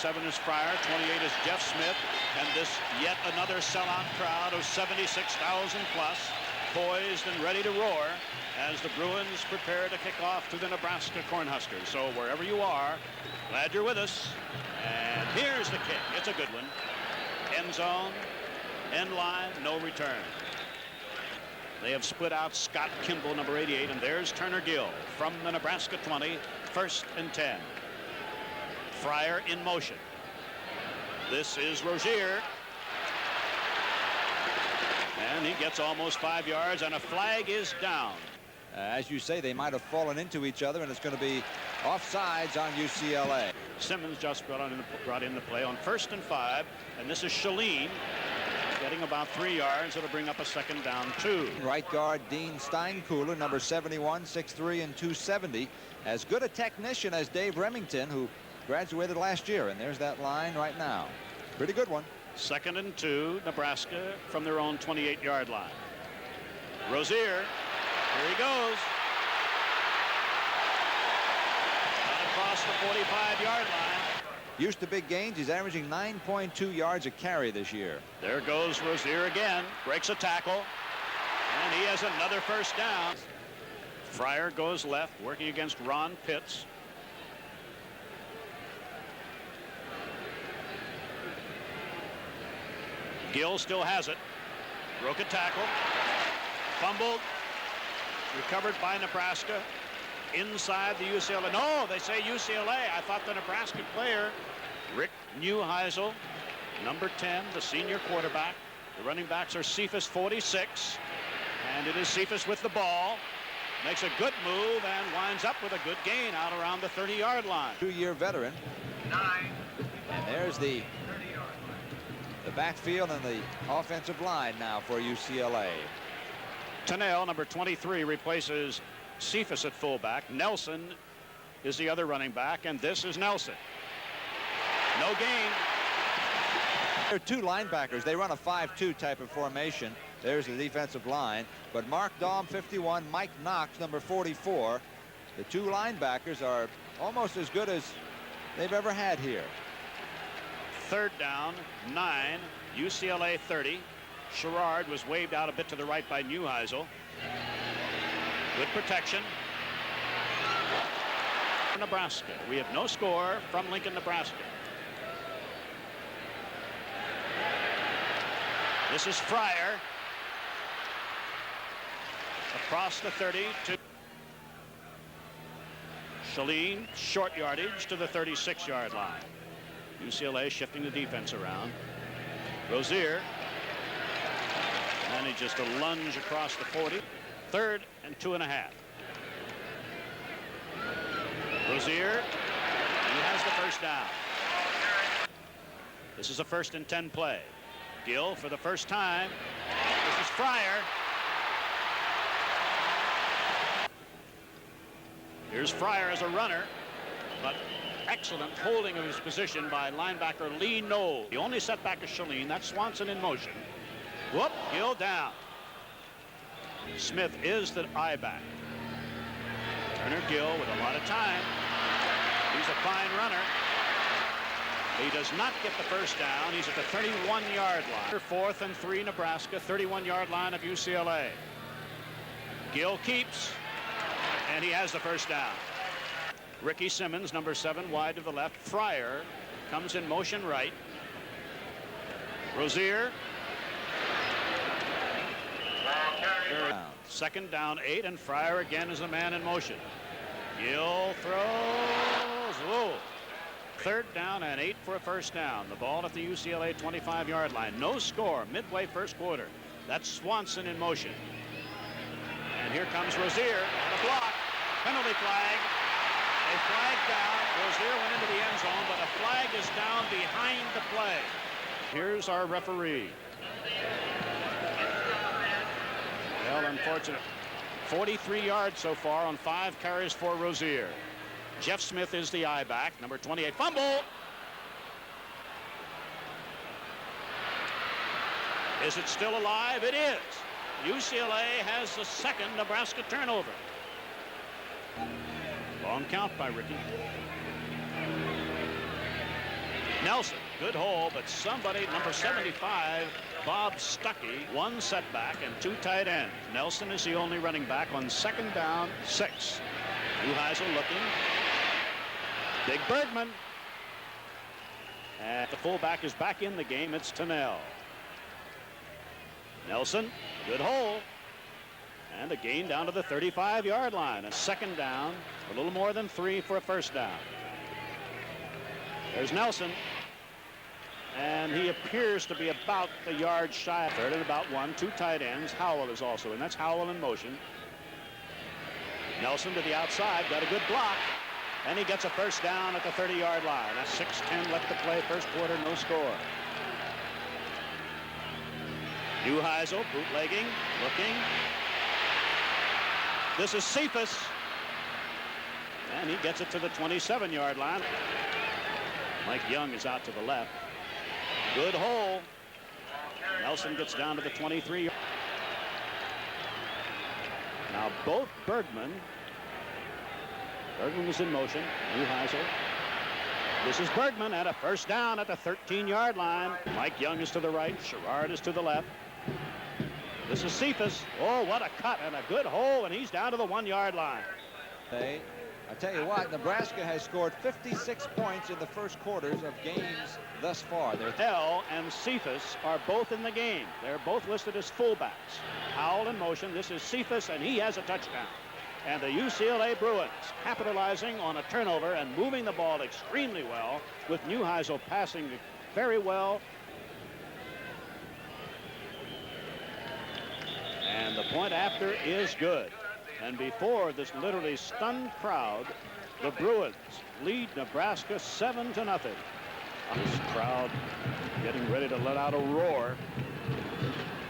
7 is Fryer, 28 is Jeff Smith, and this yet another sellout crowd of 76,000 plus, poised and ready to roar as the Bruins prepare to kick off to the Nebraska Cornhuskers. So wherever you are, glad you're with us. And here's the kick. It's a good one. End zone, end line, no return. They have split out Scott Kimball, number 88, and there's Turner Gill from the Nebraska 20, 1st and 10. Fryer in motion. This is Rozier. And he gets almost 5 yards, and a flag is down. As you say, they might have fallen into each other, and it's going to be offsides on UCLA. Simmons just brought in the play on 1st and 5, and this is Shaleen getting about 3 yards. It'll bring up a 2nd down 2. Right guard Dean Steinkühler, number 71, 6'3" and 270. As good a technician as Dave Remington, who graduated last year, and there's that line right now. Pretty good one. 2nd and 2, Nebraska from their own 28-yard line. Rozier, here he goes. Across the 45-yard line. Used to big gains. He's averaging 9.2 yards a carry this year. There goes Rozier again. Breaks a tackle. And he has another 1st down. Fryer goes left, working against Ron Pitts. Gill still has it. Broke a tackle. Fumbled. Recovered by Nebraska. Inside the UCLA. No, they say UCLA. I thought the Nebraska player, Rick Neuheisel, number 10, the senior quarterback. The running backs are Cephas, 46. And it is Cephas with the ball. Makes a good move and winds up with a good gain out around the 30-yard line. 2-year veteran. 9. And there's the backfield and the offensive line now for UCLA. Tennell, number 23, replaces Cephas at fullback. Nelson is the other running back, and this is Nelson. No gain. There are 2 linebackers. They run a 5-2 type of formation. There's the defensive line. But Mark Daum, 51, Mike Knox, number 44. The 2 linebackers are almost as good as they've ever had here. 3rd down, 9, UCLA 30. Sherrard was waved out a bit to the right by Neuheisel. Good protection. Nebraska. We have no score from Lincoln, Nebraska. This is Fryer. Across the 30 to Shaleen, short yardage to the 36-yard line. UCLA shifting the defense around. Rozier manages to lunge across the 40. 3rd and 2.5. Rozier, he has the 1st down. This is a 1st and 10 play. Gill for the first time. This is Fryer. Here's Fryer as a runner, but excellent holding of his position by linebacker Lee Knoll. The only setback is Shaleen. That's Swanson in motion. Whoop, Gill down. Smith is the I-back. Turner Gill with a lot of time. He's a fine runner. He does not get the 1st down. He's at the 31-yard line. 4th and 3, Nebraska, 31-yard line of UCLA. Gill keeps, and he has the 1st down. Ricky Simmons, number 7, wide to the left. Fryer comes in motion right. Rozier. 2nd down 8, and Fryer again is the man in motion. Gill throws. Whoa. 3rd down and 8 for a 1st down. The ball at the UCLA 25-yard line. No score midway 1st quarter. That's Swanson in motion. And here comes Rozier on a block. Penalty flag. A flag down. Rozier went into the end zone, but a flag is down behind the play. Here's our referee. Well, unfortunate. 43 yards so far on 5 carries for Rozier. Jeff Smith is the I-back, number 28. Fumble! Is it still alive? It is. UCLA has the 2nd Nebraska turnover. Long count by Ricky. Nelson, good hole, but somebody, number 75, Bob Stuckey, one setback and two tight ends. Nelson is the only running back on 2nd down, 6. Neuheisel looking. Big Bergman. And the fullback is back in the game. It's Tunnell. Nelson, good hole. And a gain down to the 35-yard line. A 2nd down, a little more than 3 for a 1st down. There's Nelson. And he appears to be about a yard shy. 3rd and about 1. 2 tight ends. Howell is also in. That's Howell in motion. Nelson to the outside. Got a good block. And he gets a 1st down at the 30-yard line. That's 6:10 left to play. 1st quarter, no score. Neuheisel bootlegging, looking. This is Cephas. And he gets it to the 27-yard line. Mike Young is out to the left. Good hole. Nelson gets down to the 23. Now both Bergman is in motion. Neuheisel. This is Bergman at a 1st down at the 13-yard line. Mike Young is to the right. Sherrard is to the left. This is Cephas. Oh, what a cut and a good hole, and he's down to the 1-yard line. Hey, I tell you what, Nebraska has scored 56 points in the 1st quarters of games thus far. Hell and Cephas are both in the game. They're both listed as fullbacks. Howell in motion. This is Cephas, and he has a touchdown. And the UCLA Bruins capitalizing on a turnover and moving the ball extremely well, with Neuheisel passing very well. And the point after is good. And before this literally stunned crowd, the Bruins lead Nebraska 7-0. This crowd getting ready to let out a roar.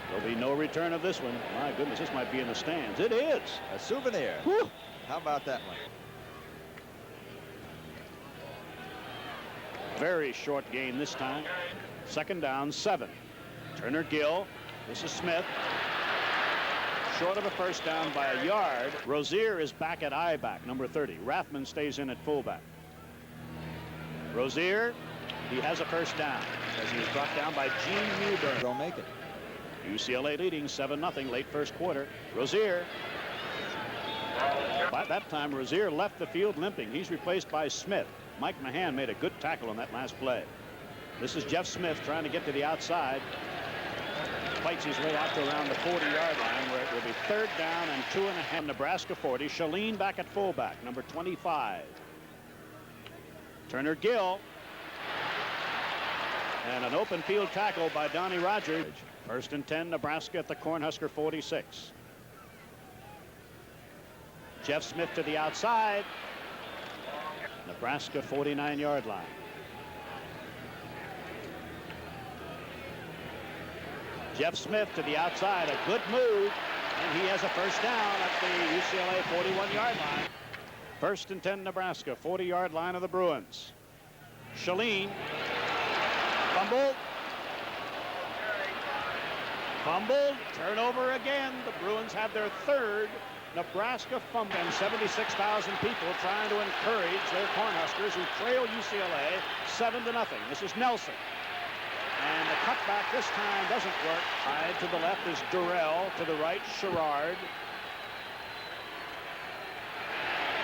There'll be no return of this one. My goodness, this might be in the stands. It is. A souvenir. Whew. How about that one? Very short game this time. 2nd down, 7. Turner Gill. This is Smith. Short of a 1st down by a yard. Rozier is back at I-back, number 30. Rathman stays in at fullback. Rozier, he has a 1st down as he was brought down by Gene Newburn. Don't make it. UCLA leading 7-0 late 1st quarter. Rozier. By that time, Rozier left the field limping. He's replaced by Smith. Mike Mahan made a good tackle on that last play. This is Jeff Smith trying to get to the outside. Fights his way out to around the 40-yard line, where it will be 3rd down and 2.5. Nebraska 40. Shalene back at fullback, number 25. Turner Gill. And an open field tackle by Donnie Rogers. 1st and 10, Nebraska at the Cornhusker 46. Jeff Smith to the outside. Nebraska 49-yard line. Jeff Smith to the outside, a good move, and he has a 1st down at the UCLA 41-yard line. 1st and 10, Nebraska, 40-yard line of the Bruins. Shalene, fumble. Fumbled, turnover again. The Bruins have their 3rd Nebraska fumble, and 76,000 people trying to encourage their Cornhuskers, who trail UCLA 7-0. This is Nelson. And the cutback this time doesn't work. Side to the left is Durrell. To the right, Sherrard.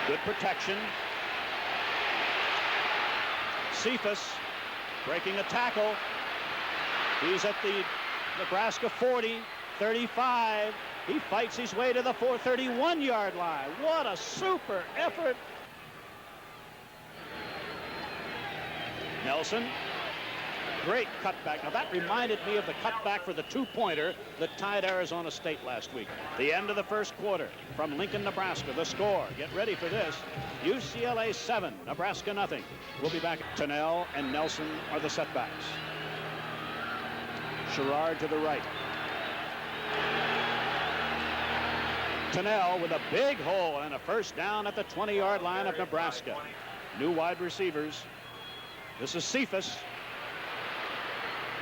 Good protection. Cephas breaking a tackle. He's at the Nebraska 40, 35. He fights his way to the 431-yard line. What a super effort. Nelson. Great cutback. Now that reminded me of the cutback for the 2-pointer that tied Arizona State last week. The end of the 1st quarter from Lincoln, Nebraska. The score. Get ready for this. UCLA 7, Nebraska nothing. We'll be back. Tunnell and Nelson are the setbacks. Sherrard to the right. Tunnell with a big hole and a 1st down at the 20-yard line of Nebraska. New wide receivers. This is Cephas.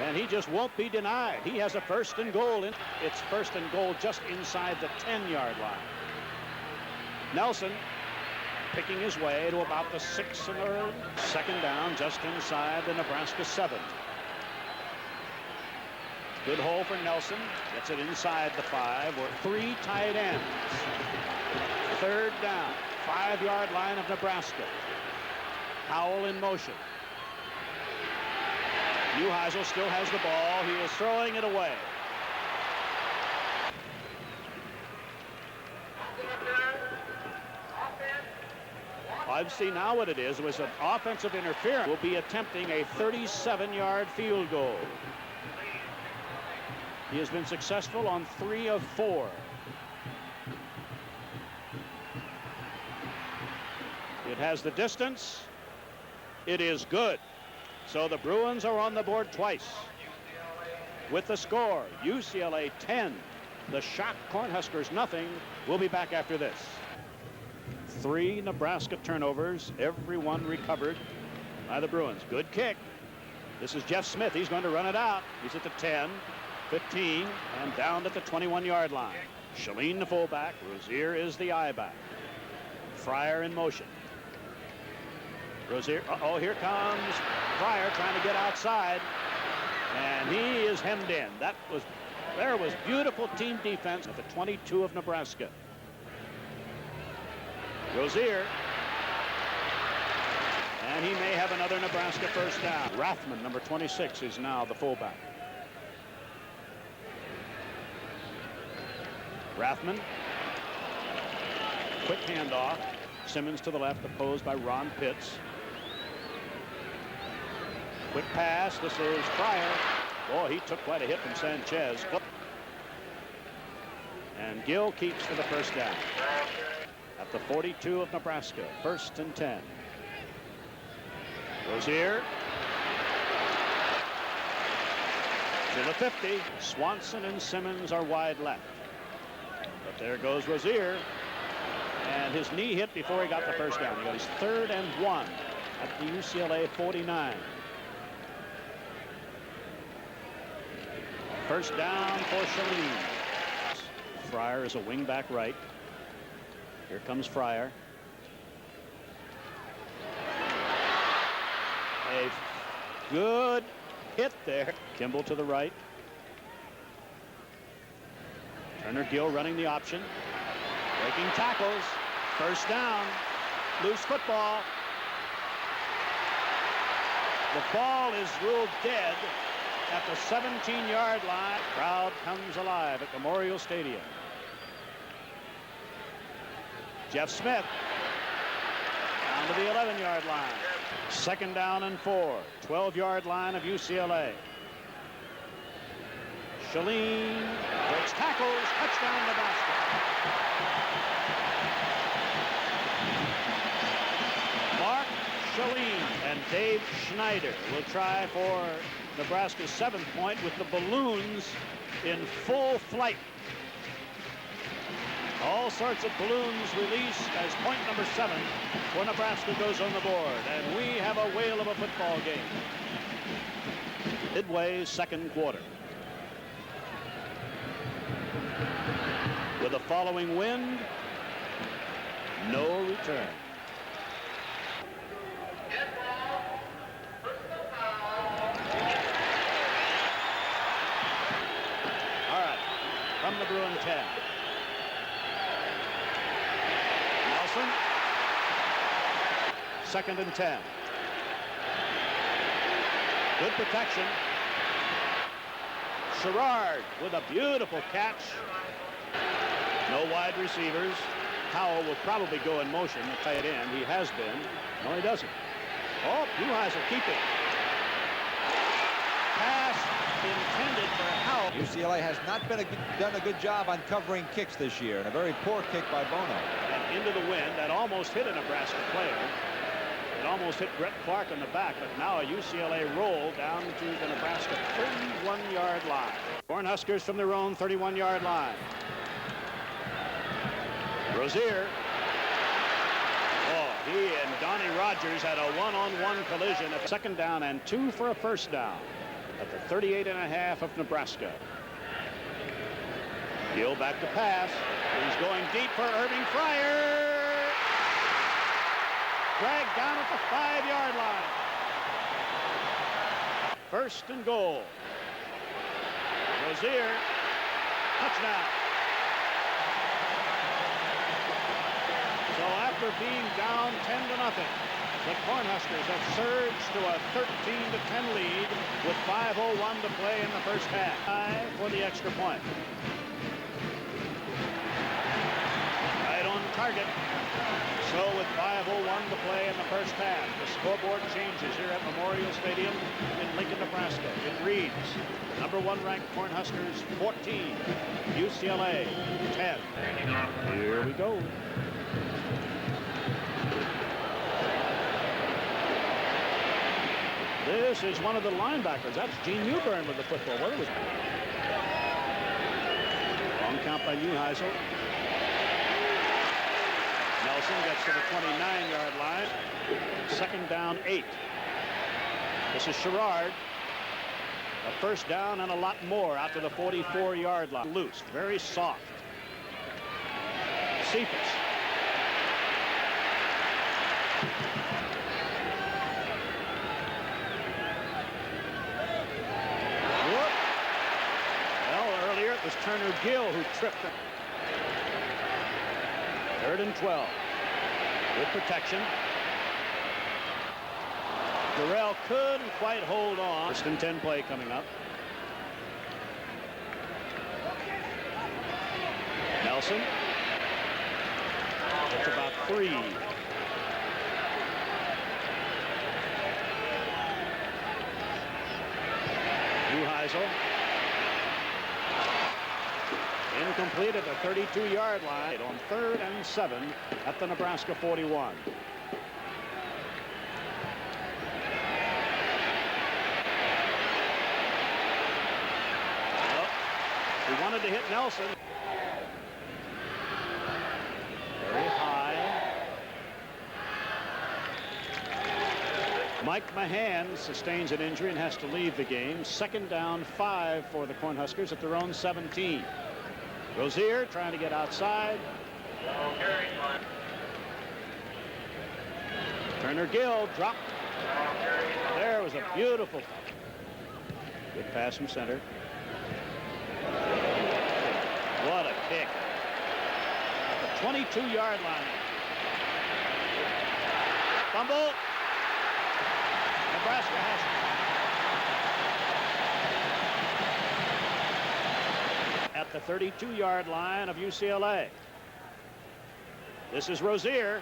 And he just won't be denied. He has a 1st and goal. It's 1st and goal just inside the 10-yard line. Nelson picking his way to about the 6 and a second down, just inside the Nebraska 7. Good hole for Nelson. Gets it inside the 5. We're 3 tight ends. Third down, 5-yard line of Nebraska. Howell in motion. Neuheisel still has the ball. He is throwing it away. I've seen now what it is. It was an offensive interference. Will be attempting a 37-yard field goal. He has been successful on 3 of 4. It has the distance. It is good. So the Bruins are on the board twice. With the score, UCLA 10, the shock Cornhuskers nothing. We'll be back after this. 3 Nebraska turnovers, everyone recovered by the Bruins. Good kick. This is Jeff Smith. He's going to run it out. He's at the 10, 15, and down at the 21-yard line. Shalene the fullback. Rozier is the I-back. Fryer in motion. Rozier, here comes Fryer trying to get outside, and he is hemmed in. There was beautiful team defense at the 22 of Nebraska. Rozier, and he may have another Nebraska first down. Rathman, number 26, is now the fullback. Rathman, quick handoff. Simmons to the left, opposed by Ron Pitts. Quick pass. This is Fryer. Boy, he took quite a hit from Sanchez. And Gill keeps for the first down. At the 42 of Nebraska, 1st and 10. Rozier. To the 50. Swanson and Simmons are wide left. But there goes Rozier. And his knee hit before he got the first down. He got his 3rd and 1 at the UCLA 49. First down for Shalene. Fryer is a wingback right. Here comes Fryer. A good hit there. Kimball to the right. Turner Gill running the option. Breaking tackles. First down. Loose football. The ball is ruled dead at the 17-yard line. Crowd comes alive at Memorial Stadium. Jeff Smith down to the 11-yard line. Second down and 4. 12-yard line of UCLA. Shalene breaks tackles. Touchdown Nebraska. Mark Shalene and Dave Schneider will try for Nebraska's 7th point with the balloons in full flight. All sorts of balloons released as point number 7 for Nebraska goes on the board. And we have a whale of a football game. Midway, 2nd quarter. With a following wind, no return. All right, from the Bruin 10. Nelson. 2nd and 10. Good protection. Sherrard with a beautiful catch. No wide receivers. Howell will probably go in motion at tight end. He has been. No, he doesn't. Oh, Neuheisel keeping. Pass intended for Howell. UCLA has not done a good job on covering kicks this year, and a very poor kick by Bono. And into the wind. That almost hit a Nebraska player. It almost hit Brett Clark on the back, but now a UCLA roll down to the Nebraska 31-yard line. Cornhuskers from their own 31-yard line. Rozier. Oh, he and Donnie Rogers had a one-on-one collision at 2nd down and 2 for a first down at the 38.5 of Nebraska. Gill back to pass. He's going deep for Irving Fryer. dragged down at the 5-yard line. First and goal. Rozier, touchdown. So after being down 10-0, the Cornhuskers have surged to a 13-10 lead with 5:01 to play in the first half. For the extra point. Right on target. So with 5:01 to play in the first half, the scoreboard changes here at Memorial Stadium in Lincoln, Nebraska. It reads, number 1 ranked Cornhuskers 14, UCLA 10. Here we go. This is one of the linebackers. That's Gene Newbern with the football. What was long count by Neuheisel. Nelson gets to the 29-yard line. Second down 8. This is Sherrard. A first down and a lot more out to the 44-yard line. Loose, very soft. Cephas. It was Turner Gill who tripped him. 3rd and 12. Good protection. Durrell couldn't quite hold on. 1st and 10 play coming up. Nelson. It's about 3. Neuheisel. Incomplete at the 32-yard line on 3rd and 7 at the Nebraska 41. Well, he wanted to hit Nelson. Very high. Mike Mahan sustains an injury and has to leave the game. 2nd down 5 for the Cornhuskers at their own 17. Rozier trying to get outside. Turner Gill dropped. There was a beautiful. Good pass from center. What a kick. At the 22-yard line. Fumble. Nebraska has it. At the 32-yard line of UCLA. This is Rozier.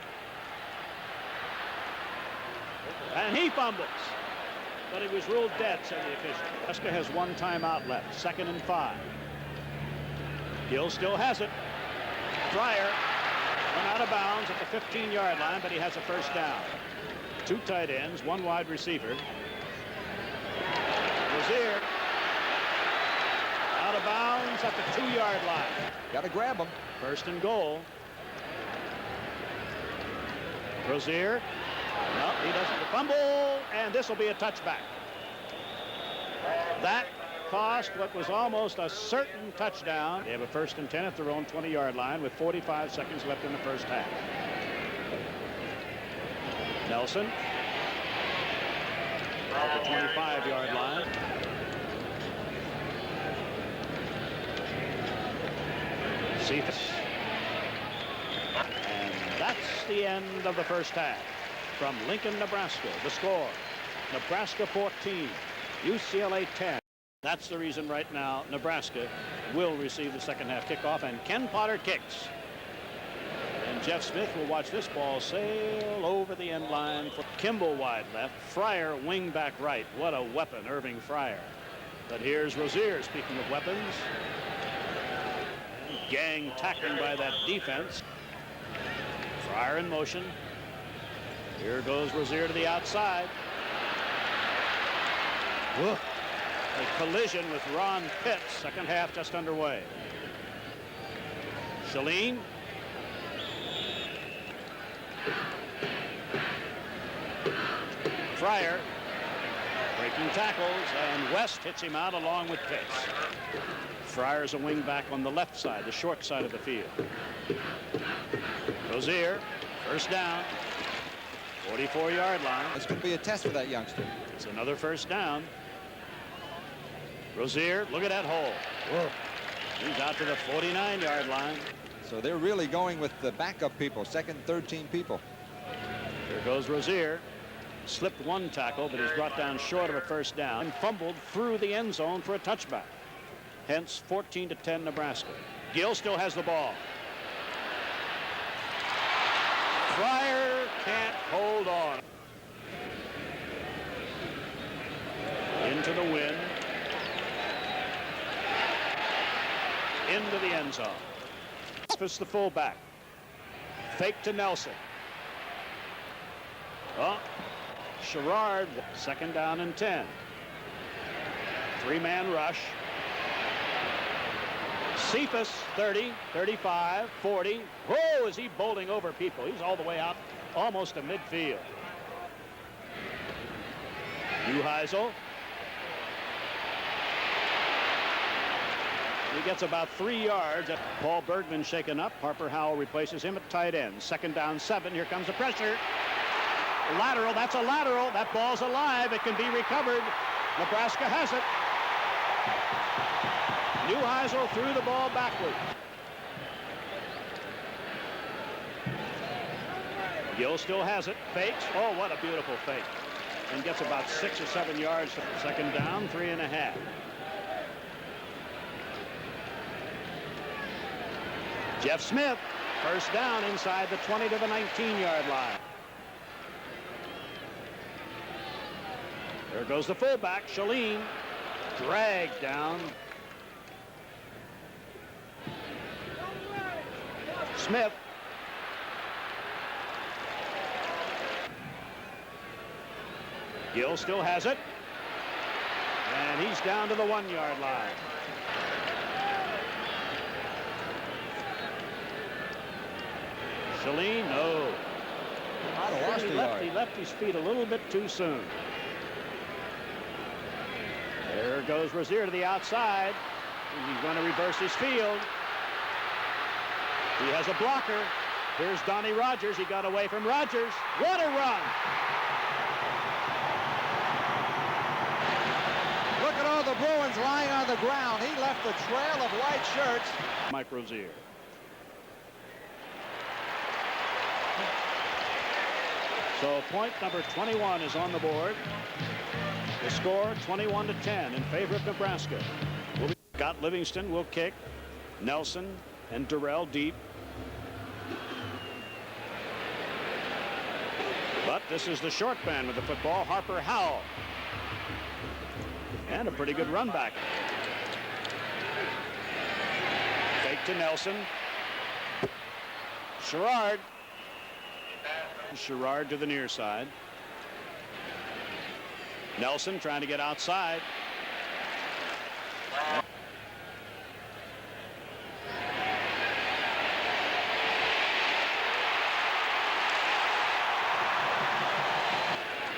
And he fumbles. But he was ruled dead, said the official. Nebraska has 1 timeout left. 2nd and 5. Gill still has it. Fryer went out of bounds at the 15-yard line, but he has a first down. 2 tight ends, 1 wide receiver. Rozier out of bounds at the 2-yard line. Got to grab him. 1st and goal. Rozier. No, he doesn't. The fumble, and this will be a touchback. That cost what was almost a certain touchdown. They have a 1st and 10 at their own 20-yard line with 45 seconds left in the first half. Nelson. At the 25-yard line. Cephas. And that's the end of the first half. From Lincoln, Nebraska, the score, Nebraska 14, UCLA 10. That's the reason right now Nebraska will receive the second half kickoff, and Ken Potter kicks. And Jeff Smith will watch this ball sail over the end line. For Kimball wide left, Fryer wing back right. What a weapon, Irving Fryer. But here's Rozier, speaking of weapons. Gang tackling by that defense. Fryer in motion. Here goes Rozier to the outside. Whoa. A collision with Ron Pitts. Second half just underway. Shalene. Fryer breaking tackles, and West hits him out along with Pitts. Fryer's a wing back on the left side, the short side of the field. Rozier, first down. 44-yard line. This could be a test for that youngster. It's another first down. Rozier, look at that hole. Whoa. He's out to the 49-yard line. So they're really going with the backup people, second, third team people. Here goes Rozier. Slipped one tackle, but he's brought down short of a first down and fumbled through the end zone for a touchback. Hence 14-10 Nebraska. Gill still has the ball. Fryer can't hold on. Into the wind. Into the end zone. It's the fullback. Fake to Nelson. Oh, Sherrard, second down and 10. Three-man rush. Cephas, 30, 35, 40. Whoa, is he bowling over people? He's all the way out, almost to midfield. Neuheisel. He gets about 3 yards. Paul Bergman shaken up. Harper Howell replaces him at tight end. Second down, 7. Here comes the pressure. Lateral. That's a lateral. That ball's alive. It can be recovered. Nebraska has it. Neuheisel threw the ball backward. Gill still has it. Fakes. Oh, what a beautiful fake. And gets about 6 or 7 yards. Second down, 3.5. Jeff Smith, first down inside the 20 to the 19-yard line. There goes the fullback, Shaleen, dragged down. Smith. Gill still has it. And he's down to the 1-yard line. Shaleen, no. He left his feet a little bit too soon. There goes Rozier to the outside. He's going to reverse his field. He has a blocker. Here's Donnie Rogers. He got away from Rogers. What a run! Look at all the Bruins lying on the ground. He left a trail of white shirts. Mike Rozier. So point number 21 is on the board. The score 21-10 in favor of Nebraska. Scott Livingston will kick. Nelson and Durrell deep. But this is the short man with the football, Harper Howell. And a pretty good run back. Fake to Nelson. Sherrard. Sherrard to the near side. Nelson trying to get outside.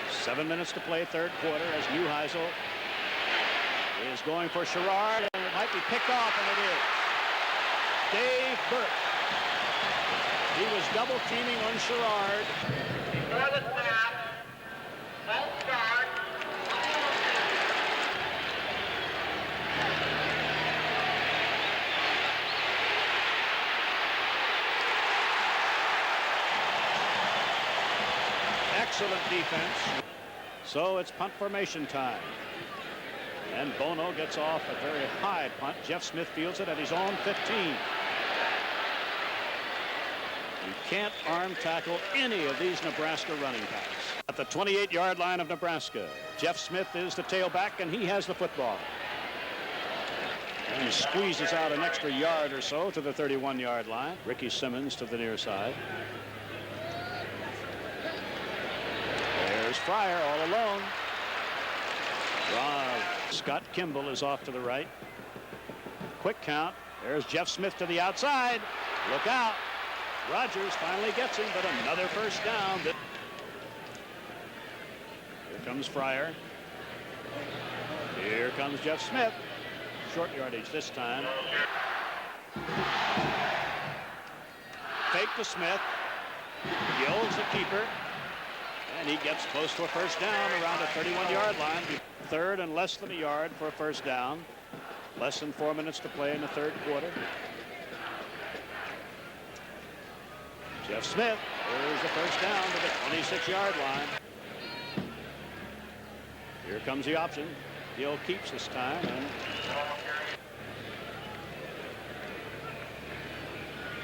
Seven minutes to play, third quarter, as Neuheisel is going for Sherrard, and it might be picked off, and it is. Dave Burke. He was double teaming on Sherrard. Before the snap, false start. Excellent defense. So it's punt formation time. And Bono gets off a very high punt. Jeff Smith fields it at his own 15. You can't arm tackle any of these Nebraska running backs. At the 28-yard line of Nebraska, Jeff Smith is the tailback, and he has the football. And he squeezes out an extra yard or so to the 31-yard line. Ricky Simmons to the near side. There's Fryer all alone. Scott Kimball is off to the right. Quick count. There's Jeff Smith to the outside. Look out. Rogers finally gets him, but another first down. Here comes Fryer. Here comes Jeff Smith. Short yardage this time. Fake to Smith. Gill's the keeper. And he gets close to a first down around the 31-yard line. Third and less than a yard for a first down. Less than 4 minutes to play in the third quarter. Jeff Smith, there's the first down to the 26-yard line. Here comes the option. Gill keeps this time. And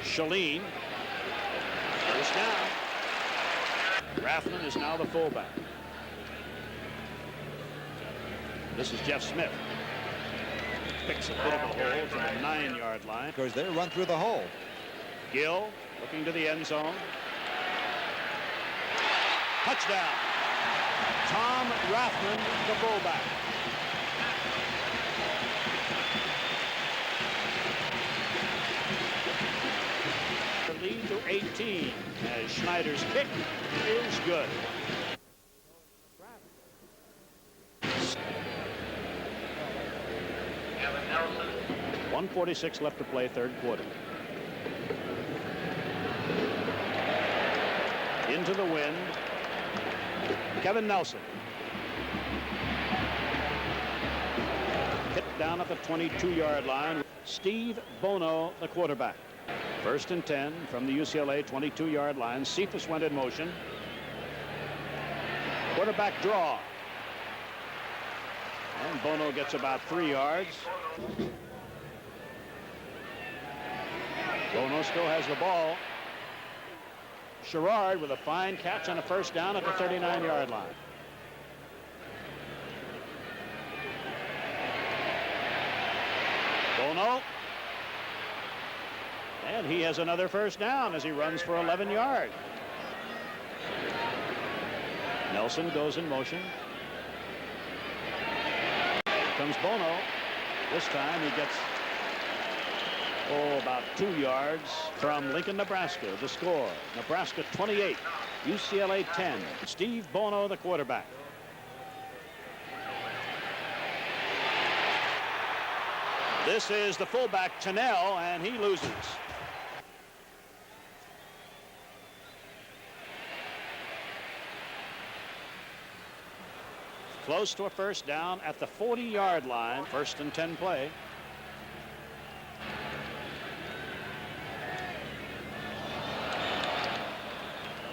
Shaleen, first down. Rathman is now the fullback. This is Jeff Smith. Picks a bit of a hole to the 9-yard line. Because they run through the hole. Gill looking to the end zone. Touchdown. Tom Rathman, the fullback. The lead to 18 as Schneider's kick is good. 1:46 left to play, third quarter. Into the wind. Kevin Nelson. Hit down at the 22-yard line. Steve Bono, the quarterback. First and 10 from the UCLA 22-yard line. Cephas went in motion. Quarterback draw. And Bono gets about 3 yards. Bono still has the ball. Sherrard with a fine catch on a first down at the 39-yard line. Bono. And he has another first down as he runs for 11 yards. Nelson goes in motion. Here comes Bono. This time he gets about 2 yards from Lincoln, Nebraska. The score, Nebraska 28, UCLA 10. Steve Bono, the quarterback. This is the fullback, Tennell, and he loses. Close to a first down at the 40-yard line. First and 10 play.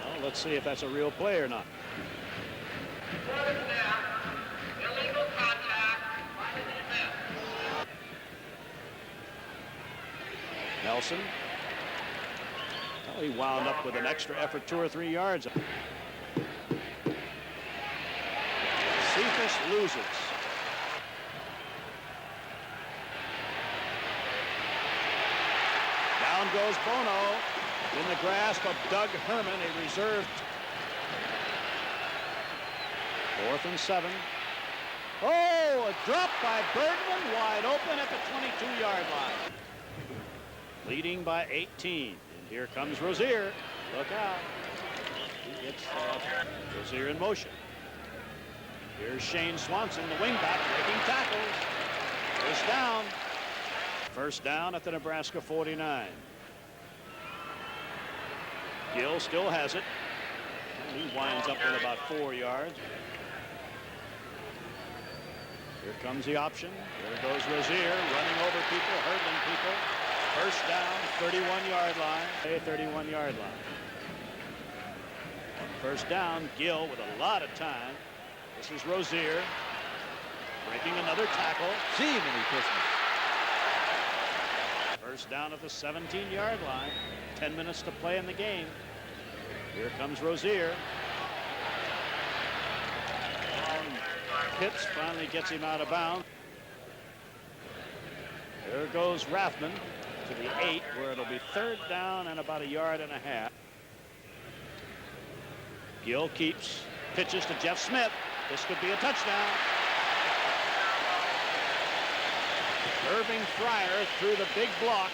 Well, let's see if that's a real play or not. Illegal contact by the defense. Nelson. Well, he wound up with an extra effort 2 or 3 yards. Cephas loses. Down goes Bono in the grasp of Doug Herman, a reserve. 4th and 7. Oh, a drop by Bergman, wide open at the 22-yard line. Leading by 18. And here comes Rozier. Look out. He gets Rozier in motion. Here's Shane Swanson, the wingback, breaking tackles. First down. First down at the Nebraska 49. Gill still has it. And he winds up with about 4 yards. Here comes the option. There goes Rozier, running over people, hurdling people. First down, 31-yard line. A 31-yard line. First down, Gill with a lot of time. This is Rozier breaking another tackle. Gee, Merry Christmas. First down at the 17-yard line. 10 minutes to play in the game. Here comes Rozier. And Pitts finally gets him out of bounds. There goes Rathman to the 8, where it'll be third down and about 1.5 yards. Gill keeps, pitches to Jeff Smith. This could be a touchdown. Irving Fryer threw the big block.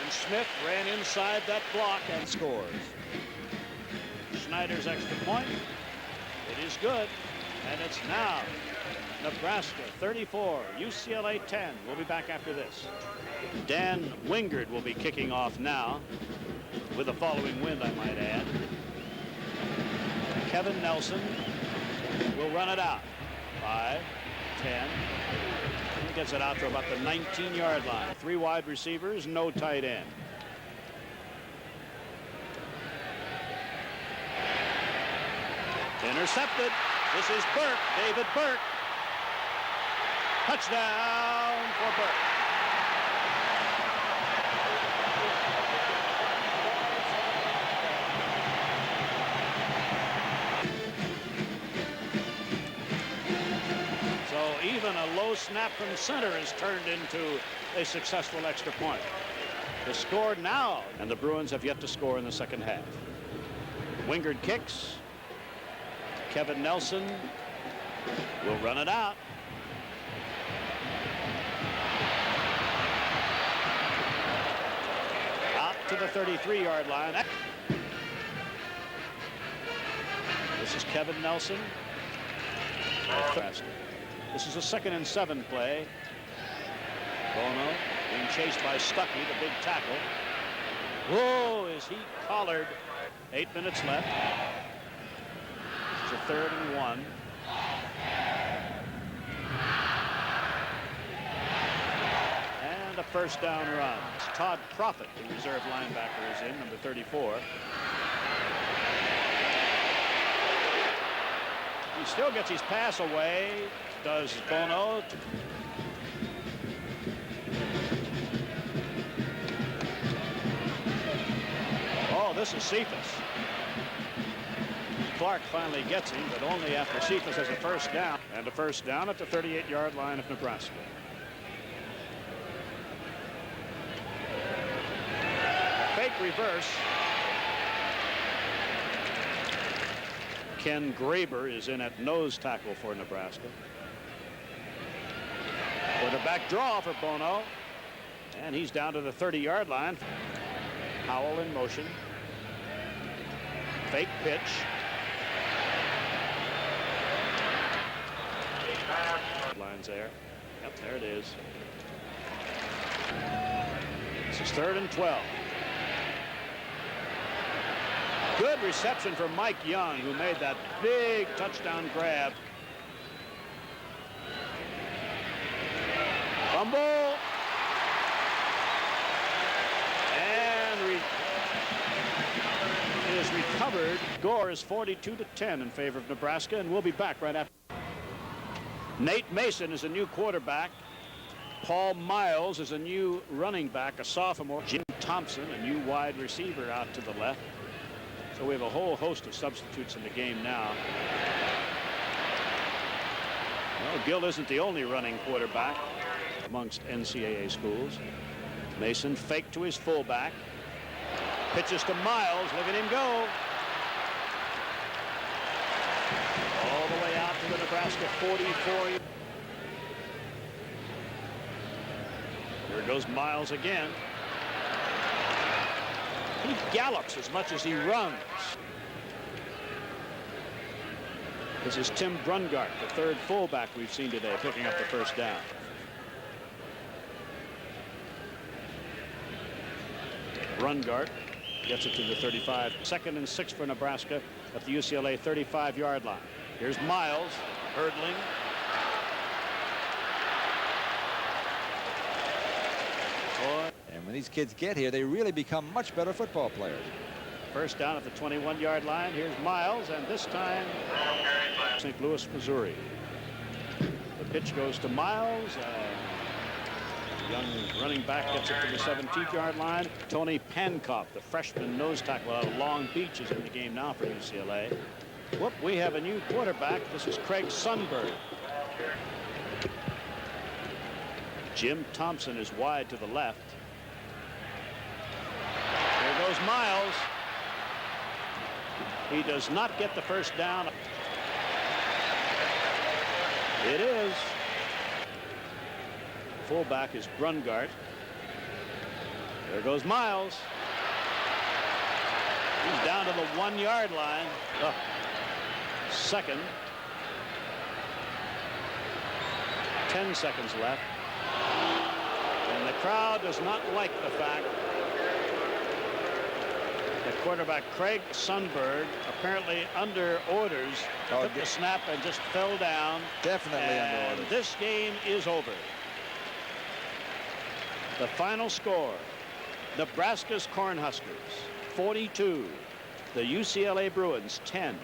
And Smith ran inside that block and scores. Schneider's extra point. It is good. And it's now Nebraska 34, UCLA 10. We'll be back after this. Dan Wingard will be kicking off now with a following wind, I might add. Kevin Nelson will run it out. 5, 10. He gets it out to about the 19-yard line. 3 wide receivers, no tight end. Intercepted. This is Burke, David Burke. Touchdown for Burke. So even a low snap from center is turned into a successful extra point. The score now, and the Bruins have yet to score in the second half. Wingard kicks. Kevin Nelson will run it out. Out to the 33-yard line. This is Kevin Nelson. This is a 2nd and 7 play. Bono being chased by Stuckey, the big tackle. Whoa, is he collared? 8 minutes left. It's a 3rd and 1. And a first down run. Todd Profit, the reserve linebacker, is in, number 34. He still gets his pass away, does Bono. Oh, this is Cephas. Clark finally gets him, but only after Cephas has a first down. And a first down at the 38-yard line of Nebraska. Fake reverse. Ken Graber is in at nose tackle for Nebraska. Quarterback draw for Bono. And he's down to the 30-yard line. Howell in motion. Fake pitch. Lines there. Yep, there it is. This is 3rd and 12. Good reception for Mike Young, who made that big touchdown grab. Fumble. And it is recovered. Score is 42-10 in favor of Nebraska, and we'll be back right after. Nate Mason is a new quarterback. Paul Miles is a new running back, a sophomore. Jim Thompson, a new wide receiver, out to the left. So we have a whole host of substitutes in the game now. Well, Gill isn't the only running quarterback amongst NCAA schools. Mason fake to his fullback. Pitches to Miles. Look at him go. All the way out to the Nebraska 44. Here goes Miles again. He gallops as much as he runs. This is Tim Brungart, the 3rd fullback we've seen today, picking up the first down. Brungart gets it to the 35. 2nd and 6 for Nebraska at the UCLA 35-yard line. Here's Miles hurdling. And when these kids get here, they really become much better football players. First down at the 21-yard line. Here's Miles, and this time St. Louis, Missouri. The pitch goes to Miles. The young running back gets it to the 17-yard line. Tony Pankoff, the freshman nose tackle out of Long Beach, is in the game now for UCLA. Whoop, we have a new quarterback. This is Craig Sundberg. Jim Thompson is wide to the left. There goes Miles. He does not get the first down. It is. Fullback is Brungart. There goes Miles. He's down to the 1-yard line. 2nd. 10 seconds left. And the crowd does not like the fact The quarterback, Craig Sundberg, apparently under orders, took the snap and just fell down. Definitely under orders. This game is over. The final score, Nebraska's Cornhuskers 42, the UCLA Bruins 10.